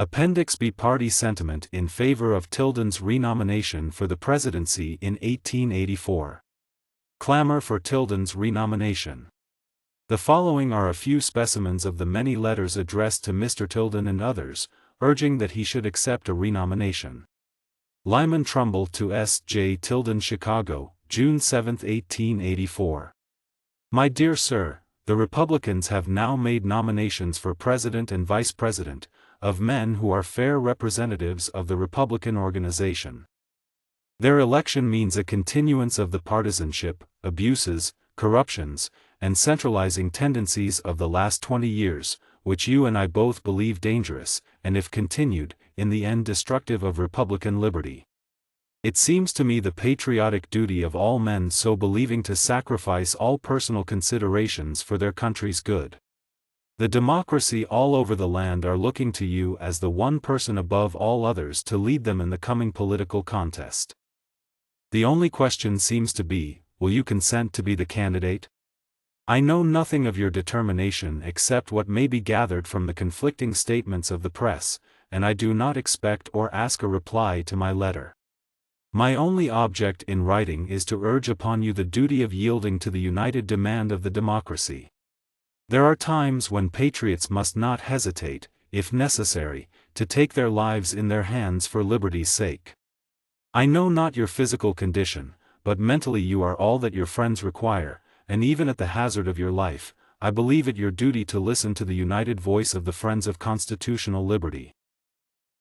Appendix B. Party sentiment in favor of Tilden's renomination for the presidency in 1884. Clamor for Tilden's renomination. The following are a few specimens of the many letters addressed to Mr. Tilden and others, urging that he should accept a renomination. Lyman Trumbull to S. J. Tilden, Chicago, June 7, 1884. My dear Sir, the Republicans have now made nominations for President and Vice President, of men who are fair representatives of the Republican organization. Their election means a continuance of the partisanship, abuses, corruptions, and centralizing tendencies of the last 20 years, which you and I both believe dangerous, and if continued, in the end destructive of Republican liberty. It seems to me the patriotic duty of all men so believing to sacrifice all personal considerations for their country's good. The democracy all over the land are looking to you as the one person above all others to lead them in the coming political contest. The only question seems to be, will you consent to be the candidate? I know nothing of your determination except what may be gathered from the conflicting statements of the press, and I do not expect or ask a reply to my letter. My only object in writing is to urge upon you the duty of yielding to the united demand of the democracy. There are times when patriots must not hesitate, if necessary, to take their lives in their hands for liberty's sake. I know not your physical condition, but mentally you are all that your friends require, and even at the hazard of your life, I believe it your duty to listen to the united voice of the friends of constitutional liberty.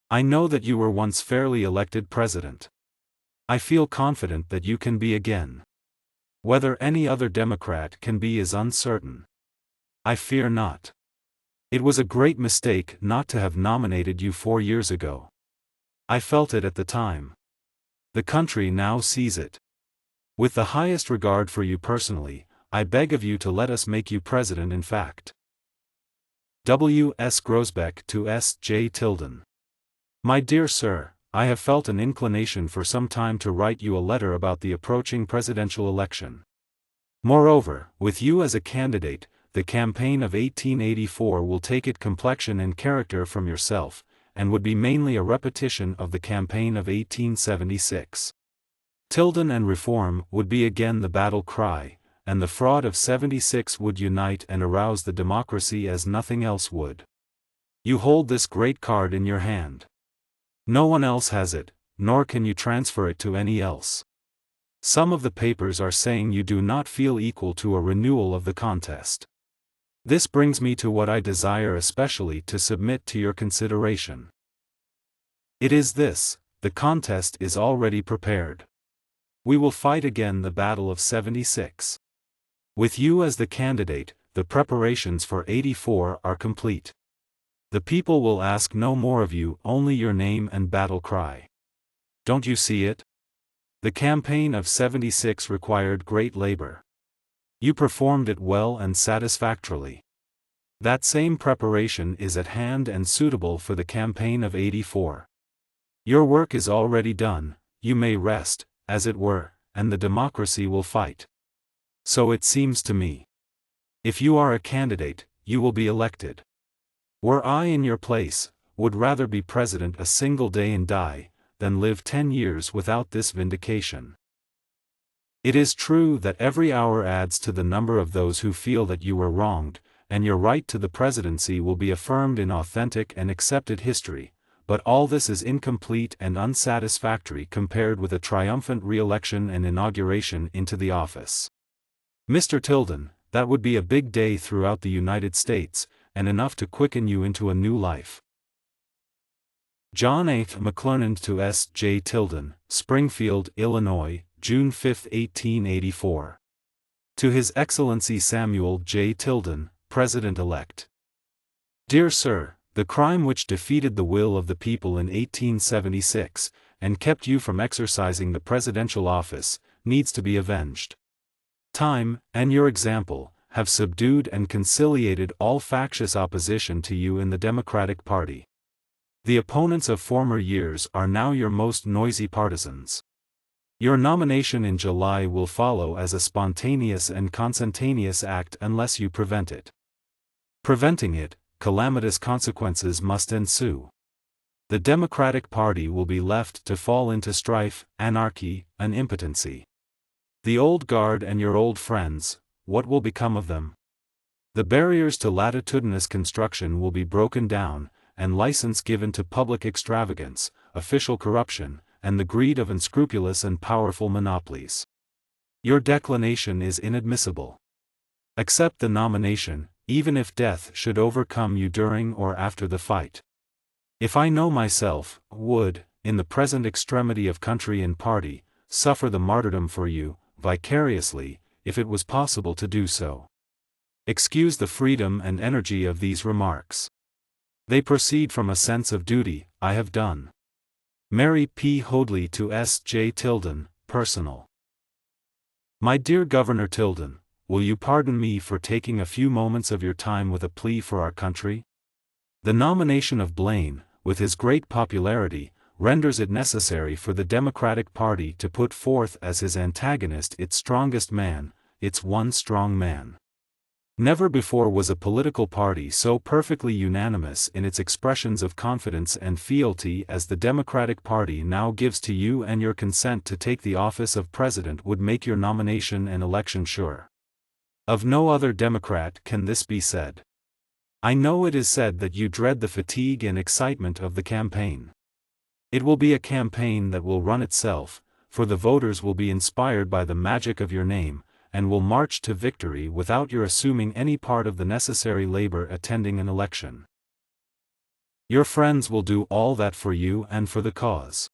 I know that you were once fairly elected president. I feel confident that you can be again. Whether any other Democrat can be is uncertain. I fear not. It was a great mistake not to have nominated you 4 years ago. I felt it at the time. The country now sees it. With the highest regard for you personally, I beg of you to let us make you president in fact. W. S. Grosbeck to S. J. Tilden. My dear Sir, I have felt an inclination for some time to write you a letter about the approaching presidential election. Moreover, with you as a candidate, the campaign of 1884 will take its complexion and character from yourself, and would be mainly a repetition of the campaign of 1876. Tilden and reform would be again the battle cry, and the fraud of '76 would unite and arouse the democracy as nothing else would. You hold this great card in your hand. No one else has it, nor can you transfer it to any else. Some of the papers are saying you do not feel equal to a renewal of the contest. This brings me to what I desire especially to submit to your consideration. It is this: the contest is already prepared. We will fight again the battle of '76. With you as the candidate, the preparations for '84 are complete. The people will ask no more of you, only your name and battle cry. Don't you see it? The campaign of '76 required great labor. You performed it well and satisfactorily. That same preparation is at hand and suitable for the campaign of '84. Your work is already done, you may rest, as it were, and the democracy will fight. So it seems to me. If you are a candidate, you will be elected. Were I in your place, would rather be president a single day and die, than live 10 years without this vindication. It is true that every hour adds to the number of those who feel that you were wronged, and your right to the presidency will be affirmed in authentic and accepted history, but all this is incomplete and unsatisfactory compared with a triumphant re-election and inauguration into the office. Mr. Tilden, that would be a big day throughout the United States, and enough to quicken you into a new life. John A. McClernand to S. J. Tilden, Springfield, Illinois, June 5, 1884. To His Excellency Samuel J. Tilden, President-elect. Dear Sir, the crime which defeated the will of the people in 1876, and kept you from exercising the presidential office, needs to be avenged. Time, and your example, have subdued and conciliated all factious opposition to you in the Democratic Party. The opponents of former years are now your most noisy partisans. Your nomination in July will follow as a spontaneous and consentaneous act unless you prevent it. Preventing it, calamitous consequences must ensue. The Democratic Party will be left to fall into strife, anarchy, and impotency. The old guard and your old friends, what will become of them? The barriers to latitudinous construction will be broken down, and license given to public extravagance, official corruption, and the greed of unscrupulous and powerful monopolies. Your declination is inadmissible. Accept the nomination, even if death should overcome you during or after the fight. If I know myself, would, in the present extremity of country and party, suffer the martyrdom for you, vicariously, if it was possible to do so. Excuse the freedom and energy of these remarks. They proceed from a sense of duty. I have done. Mary P. Hoadley to S. J. Tilden, personal. My dear Governor Tilden, will you pardon me for taking a few moments of your time with a plea for our country? The nomination of Blaine, with his great popularity, renders it necessary for the Democratic Party to put forth as his antagonist its strongest man, its one strong man. Never before was a political party so perfectly unanimous in its expressions of confidence and fealty as the Democratic Party now gives to you, and your consent to take the office of President would make your nomination and election sure. Of no other Democrat can this be said. I know it is said that you dread the fatigue and excitement of the campaign. It will be a campaign that will run itself, for the voters will be inspired by the magic of your name, and will march to victory without your assuming any part of the necessary labor attending an election. Your friends will do all that for you and for the cause.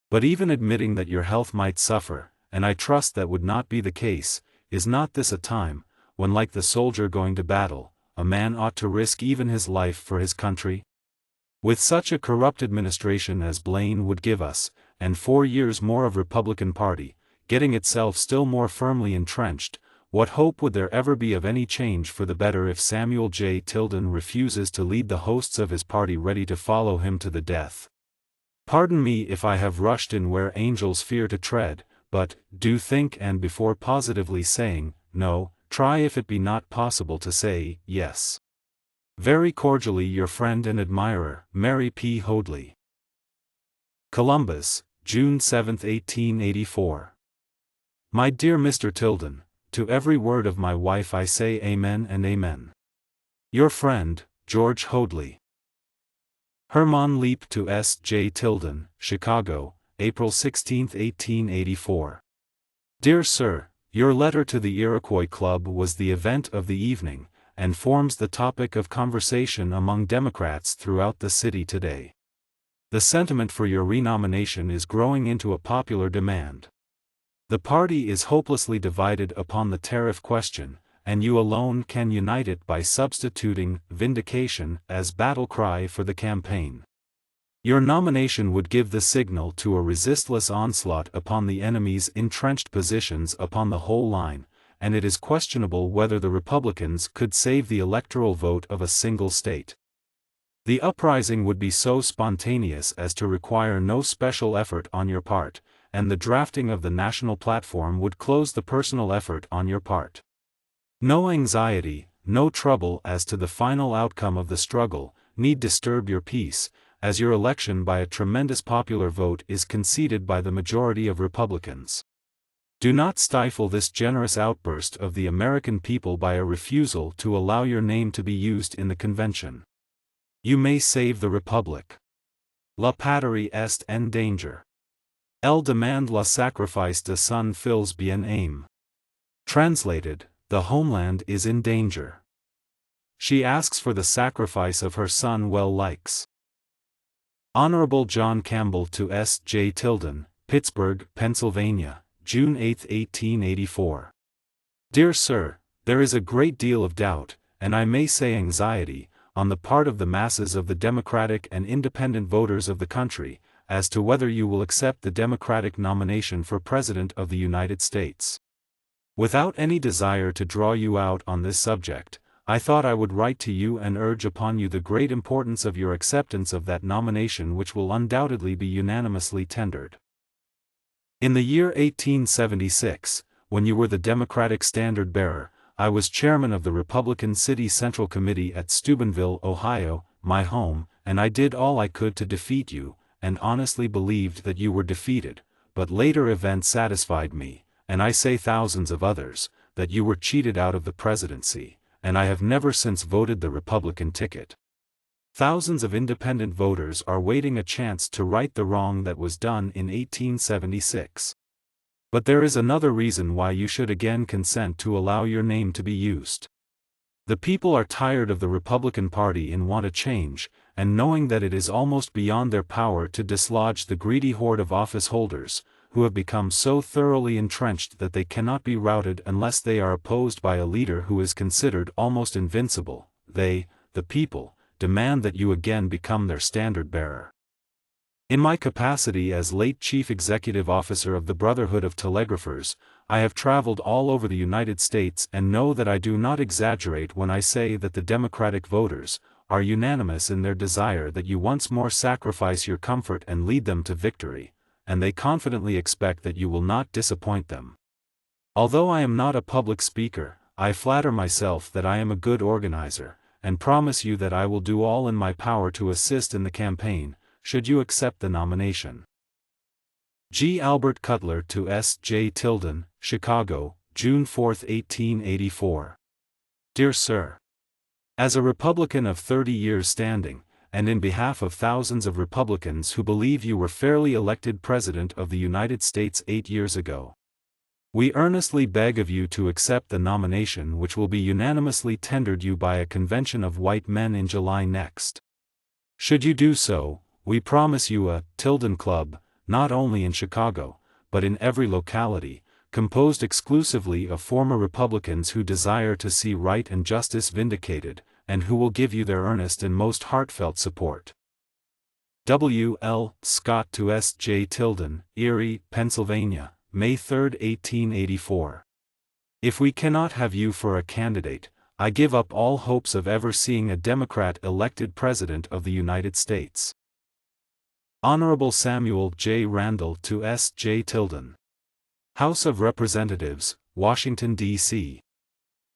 But even admitting that your health might suffer, and I trust that would not be the case, is not this a time, when like the soldier going to battle, a man ought to risk even his life for his country? With such a corrupt administration as Blaine would give us, and 4 years more of Republican Party, getting itself still more firmly entrenched, what hope would there ever be of any change for the better if Samuel J. Tilden refuses to lead the hosts of his party ready to follow him to the death? Pardon me if I have rushed in where angels fear to tread, but, do think, and before positively saying, no, try if it be not possible to say, yes. Very cordially your friend and admirer, Mary P. Hoadley. Columbus, June 7, 1884. My dear Mr. Tilden, to every word of my wife I say amen and amen. Your friend, George Hoadley. Hermann Leap to S. J. Tilden, Chicago, April 16, 1884. Dear Sir, your letter to the Iroquois Club was the event of the evening, and forms the topic of conversation among Democrats throughout the city today. The sentiment for your renomination is growing into a popular demand. The party is hopelessly divided upon the tariff question, and you alone can unite it by substituting vindication as battle cry for the campaign. Your nomination would give the signal to a resistless onslaught upon the enemy's entrenched positions upon the whole line, and it is questionable whether the Republicans could save the electoral vote of a single state. The uprising would be so spontaneous as to require no special effort on your part, and the drafting of the national platform would close the personal effort on your part. No anxiety, no trouble as to the final outcome of the struggle, need disturb your peace, as your election by a tremendous popular vote is conceded by the majority of Republicans. Do not stifle this generous outburst of the American people by a refusal to allow your name to be used in the convention. You may save the Republic. La patrie est en danger. Elle demande la sacrifice de son fils bien-aimé. Translated, the homeland is in danger. She asks for the sacrifice of her son well likes. Honorable John Campbell to S. J. Tilden, Pittsburgh, Pennsylvania, June 8, 1884. Dear Sir, there is a great deal of doubt, and I may say anxiety, on the part of the masses of the Democratic and Independent voters of the country, as to whether you will accept the Democratic nomination for President of the United States. Without any desire to draw you out on this subject, I thought I would write to you and urge upon you the great importance of your acceptance of that nomination, which will undoubtedly be unanimously tendered. In the year 1876, when you were the Democratic standard-bearer, I was chairman of the Republican City Central Committee at Steubenville, Ohio, my home, and I did all I could to defeat you, and honestly believed that you were defeated, but later events satisfied me, and I say thousands of others, that you were cheated out of the presidency, and I have never since voted the Republican ticket. Thousands of independent voters are waiting a chance to right the wrong that was done in 1876. But there is another reason why you should again consent to allow your name to be used. The people are tired of the Republican Party and want a change, and knowing that it is almost beyond their power to dislodge the greedy horde of office holders, who have become so thoroughly entrenched that they cannot be routed unless they are opposed by a leader who is considered almost invincible, they, the people, demand that you again become their standard-bearer. In my capacity as late Chief Executive Officer of the Brotherhood of Telegraphers, I have traveled all over the United States and know that I do not exaggerate when I say that the Democratic voters are unanimous in their desire that you once more sacrifice your comfort and lead them to victory, and they confidently expect that you will not disappoint them. Although I am not a public speaker, I flatter myself that I am a good organizer, and promise you that I will do all in my power to assist in the campaign, should you accept the nomination. G. Albert Cutler to S. J. Tilden, Chicago, June 4, 1884. Dear Sir, as a Republican of 30 years standing, and in behalf of thousands of Republicans who believe you were fairly elected President of the United States 8 years ago, we earnestly beg of you to accept the nomination which will be unanimously tendered you by a convention of white men in July next. Should you do so, we promise you a Tilden Club, not only in Chicago, but in every locality, composed exclusively of former Republicans who desire to see right and justice vindicated, and who will give you their earnest and most heartfelt support. W. L. Scott to S. J. Tilden, Erie, Pennsylvania, May 3, 1884. If we cannot have you for a candidate, I give up all hopes of ever seeing a Democrat elected President of the United States. Honorable Samuel J. Randall to S. J. Tilden, House of Representatives, Washington, D.C.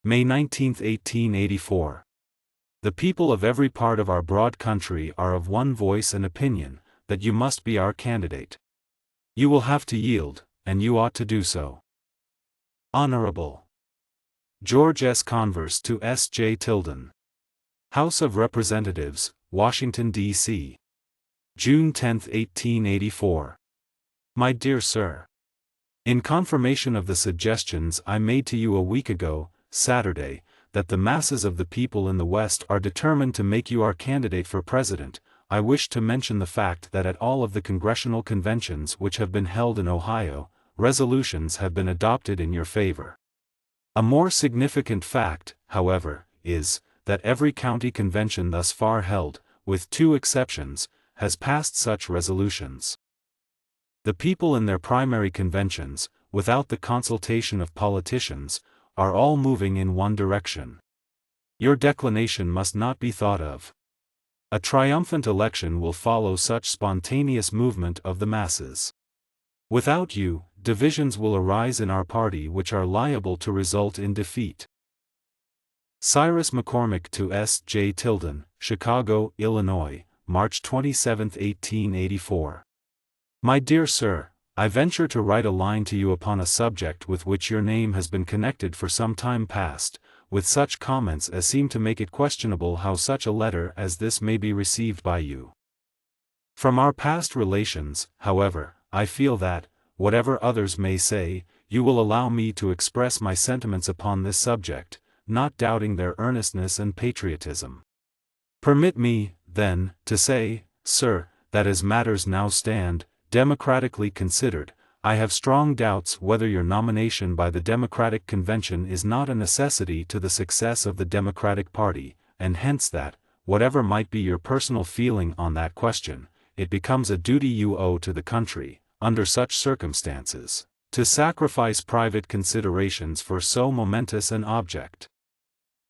May 19, 1884. The people of every part of our broad country are of one voice and opinion, that you must be our candidate. You will have to yield, and you ought to do so. Honorable George S. Converse to S. J. Tilden, House of Representatives, Washington, D.C. June 10, 1884. My dear Sir, in confirmation of the suggestions I made to you a week ago, Saturday, that the masses of the people in the West are determined to make you our candidate for President, I wish to mention the fact that at all of the congressional conventions which have been held in Ohio, resolutions have been adopted in your favor. A more significant fact, however, is that every county convention thus far held, with 2 exceptions, has passed such resolutions. The people in their primary conventions, without the consultation of politicians, are all moving in one direction. Your declination must not be thought of. A triumphant election will follow such spontaneous movement of the masses. Without you, divisions will arise in our party which are liable to result in defeat. Cyrus McCormick to S. J. Tilden, Chicago, Illinois, March 27, 1884. My dear Sir, I venture to write a line to you upon a subject with which your name has been connected for some time past, with such comments as seem to make it questionable how such a letter as this may be received by you. From our past relations, however, I feel that, whatever others may say, you will allow me to express my sentiments upon this subject, not doubting their earnestness and patriotism. Permit me, then, to say, Sir, that as matters now stand, democratically considered, I have strong doubts whether your nomination by the Democratic Convention is not a necessity to the success of the Democratic Party, and hence that, whatever might be your personal feeling on that question, it becomes a duty you owe to the country, under such circumstances, to sacrifice private considerations for so momentous an object.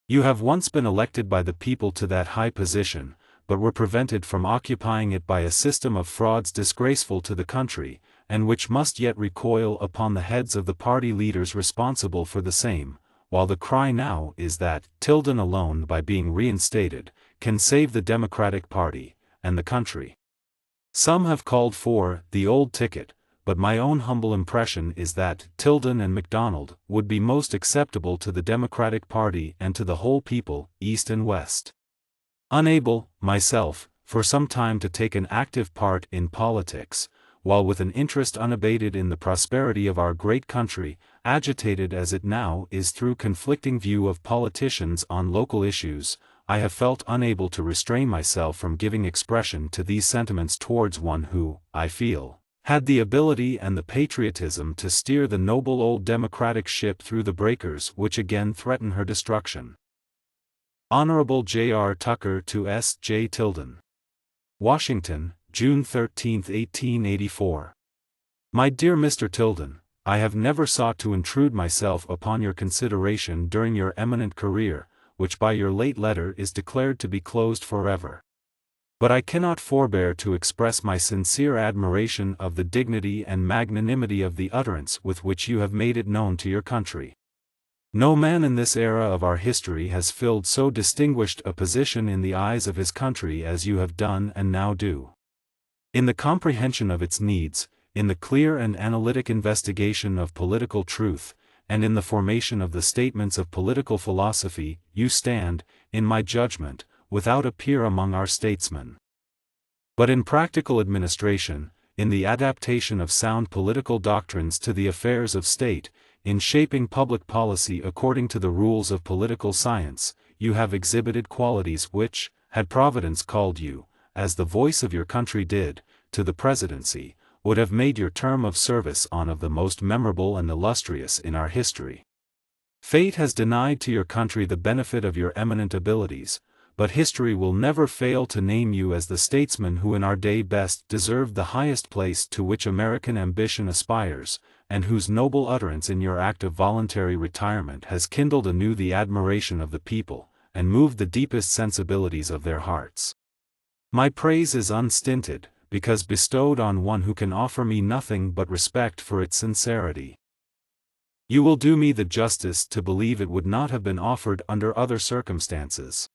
You have once been elected by the people to that high position, but were prevented from occupying it by a system of frauds disgraceful to the country, and which must yet recoil upon the heads of the party leaders responsible for the same, while the cry now is that Tilden alone by being reinstated, can save the Democratic Party, and the country. Some have called for the old ticket, but my own humble impression is that Tilden and MacDonald would be most acceptable to the Democratic Party and to the whole people, East and West. Unable, myself, for some time to take an active part in politics, while with an interest unabated in the prosperity of our great country, agitated as it now is through conflicting view of politicians on local issues, I have felt unable to restrain myself from giving expression to these sentiments towards one who, I feel, had the ability and the patriotism to steer the noble old democratic ship through the breakers which again threaten her destruction. Honorable J.R. Tucker to S. J. Tilden. Washington, June 13, 1884. My dear Mr. Tilden, I have never sought to intrude myself upon your consideration during your eminent career, which by your late letter is declared to be closed forever. But I cannot forbear to express my sincere admiration of the dignity and magnanimity of the utterance with which you have made it known to your country. No man in this era of our history has filled so distinguished a position in the eyes of his country as you have done and now do. In the comprehension of its needs, in the clear and analytic investigation of political truth, and in the formation of the statements of political philosophy, you stand, in my judgment, without a peer among our statesmen. But in practical administration, in the adaptation of sound political doctrines to the affairs of state, in shaping public policy according to the rules of political science, you have exhibited qualities which, had Providence called you, as the voice of your country did, to the presidency, would have made your term of service one of the most memorable and illustrious in our history. Fate has denied to your country the benefit of your eminent abilities, but history will never fail to name you as the statesman who in our day best deserved the highest place to which American ambition aspires, and whose noble utterance in your act of voluntary retirement has kindled anew the admiration of the people, and moved the deepest sensibilities of their hearts. My praise is unstinted, because bestowed on one who can offer me nothing but respect for its sincerity. You will do me the justice to believe it would not have been offered under other circumstances.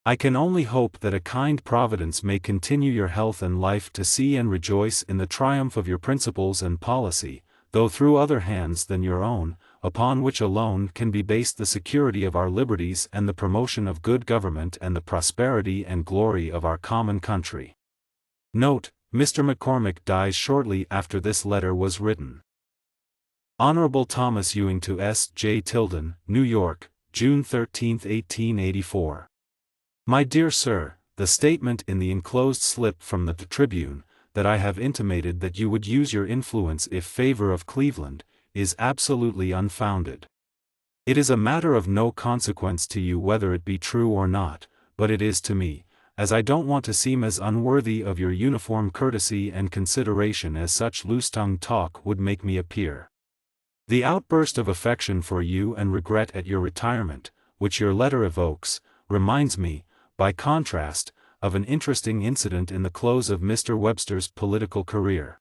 I can only hope that a kind Providence may continue your health and life to see and rejoice in the triumph of your principles and policy, though through other hands than your own, upon which alone can be based the security of our liberties and the promotion of good government and the prosperity and glory of our common country. Note: Mr. McCormick dies shortly after this letter was written. Honorable Thomas Ewing to S. J. Tilden, New York, June 13, 1884. My dear Sir, the statement in the enclosed slip from the Tribune, that I have intimated that you would use your influence in favor of Cleveland, is absolutely unfounded. It is a matter of no consequence to you whether it be true or not, but it is to me, as I don't want to seem as unworthy of your uniform courtesy and consideration as such loose-tongued talk would make me appear. The outburst of affection for you and regret at your retirement, which your letter evokes, reminds me, by contrast, of an interesting incident in the close of Mr. Webster's political career.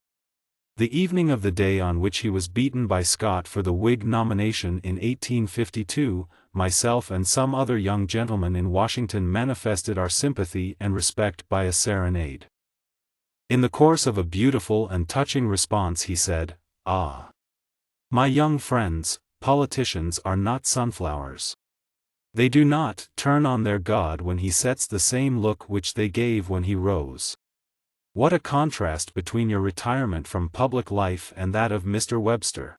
The evening of the day on which he was beaten by Scott for the Whig nomination in 1852, myself and some other young gentlemen in Washington manifested our sympathy and respect by a serenade. In the course of a beautiful and touching response he said, "Ah, my young friends, politicians are not sunflowers. They do not turn on their God when he sets the same look which they gave when he rose." What a contrast between your retirement from public life and that of Mr. Webster.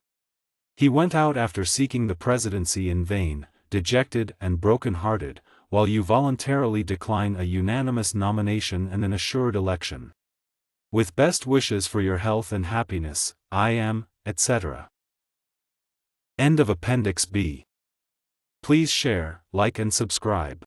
He went out after seeking the presidency in vain, dejected and broken-hearted, while you voluntarily decline a unanimous nomination and an assured election. With best wishes for your health and happiness, I am, etc. End of Appendix B. Please share, like and subscribe.